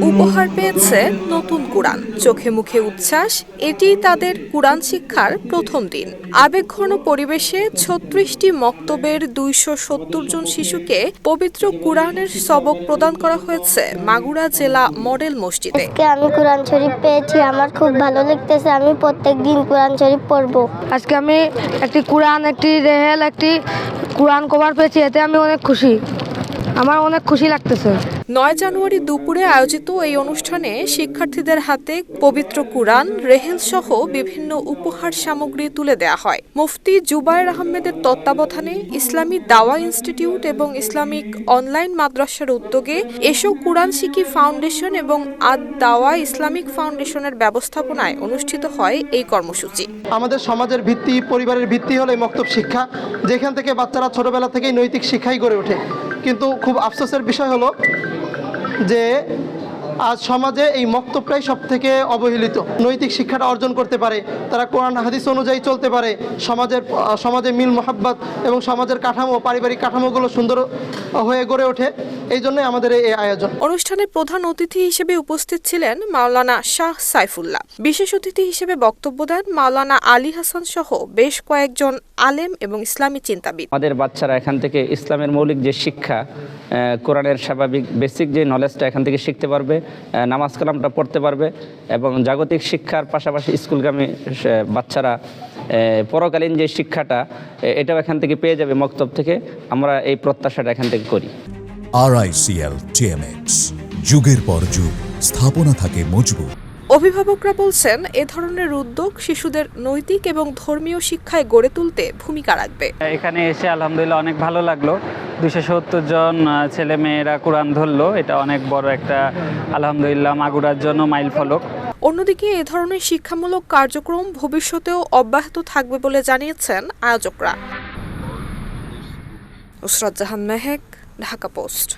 উপহার পেয়েছে নতুন কুরআন, চোখে মুখে উচ্ছ্বাস। এটি তাদের কুরআন শিক্ষার প্রথম দিন। আবেগঘন পরিবেশে ৩৬টি মক্তবের ২৭০ জন শিশুকে পবিত্র কুরআনের সবক প্রদান করা হয়েছে মাগুরা জেলা মডেল মসজিদে। আজকে আমি কুরআন শরীফ পেয়েছি, আমার খুব ভালো লাগতেছে। আমি প্রত্যেকদিন কুরআন শরীফ পড়ব। আজকে আমি একটি কুরআন, একটি রেহেল, একটি কুরআন কভার পেয়েছি। এতে আমি অনেক খুশি, আমার অনেক খুশি লাগতেছে। ৯ জানুয়ারি দুপুরে আয়োজিত এই অনুষ্ঠানে শিক্ষার্থীদের হাতে পবিত্র কুরআন, রেহেল সহ বিভিন্ন উপহার সামগ্রী তুলে দেওয়া হয়। মুফতি জুবায়ের আহমেদের তত্ত্বাবধানে ইসলামী দাওয়া ইনস্টিটিউট এবং ইসলামিক অনলাইন মাদ্রাসার উদ্যোগে এসো কুরআন শিখি ফাউন্ডেশন এবং আদ দাওয়া ইসলামিক ফাউন্ডেশনের ব্যবস্থাপনায় অনুষ্ঠিত হয় এই কর্মসূচি। আমাদের সমাজের ভিত্তি, পরিবারের ভিত্তি হলো এই মক্তব শিক্ষা, যেখান থেকে বাচ্চারা ছোটবেলা থেকেই নৈতিক শিক্ষাই গড়ে ওঠে। কিন্তু খুব আফসোসের বিষয় হলো যে আজ সমাজে এই মক্তবটাই সব থেকে অবহেলিত। নৈতিক শিক্ষাটা অর্জন করতে পারে, তারা কোরআন হাদিস অনুযায়ী চলতে পারে, সমাজে মিল মোহাব্বত এবং সমাজের কাঠামো, পারিবারিক কাঠামোগুলো সুন্দর হয়ে গড়ে ওঠে। এই জন্যই আমাদের এই আয়োজন। অনুষ্ঠানে প্রধান অতিথি হিসেবে উপস্থিত ছিলেন মাওলানা শাহ সাইফুল্লাহ। বিশেষ অতিথি হিসেবে বক্তব্য দেন মাওলানা আলী হাসান সহ বেশ কয়েকজন আলেম এবং ইসলামী চিন্তাবিদ। আমাদের বাচ্চারা এখান থেকে ইসলামের মৌলিক যে শিক্ষা, কোরআনের স্বাভাবিক বেসিক যে নলেজটা এখান থেকে শিখতে পারবে, নামাজ কালামটা পড়তে পারবে এবং জাগতিক শিক্ষার পাশাপাশি স্কুলগামী বাচ্চারা পরকালীন যে শিক্ষাটা এটাও এখান থেকে পেয়ে যাবে মক্তব থেকে। আমরা এই প্রত্যাশাটা এখান থেকে করি। RICL TMX, যুগের পর যুগ স্থাপনা থাকে মজবুত। অভিভাবকরা বলছেন এ ধরনের উদ্যোগ শিশুদের নৈতিক এবং ধর্মীয় শিক্ষায় গড়ে তুলতে ভূমিকা রাখবে। এখানে এসে আলহামদুলিল্লাহ অনেক ভালো লাগলো। ২৭০ জন ছেলে মেয়েরা কোরআন ধরলো, এটা অনেক বড় একটা আলহামদুলিল্লাহ মাগুরার জন্য মাইল ফলক। অন্যদিকে এ ধরনের শিক্ষামূলক কার্যক্রম ভবিষ্যতেও অব্যাহত থাকবে বলে জানিয়েছেন আয়োজকরা। নুসরাত জাহান মেহেক, ঢাকা পোস্ট।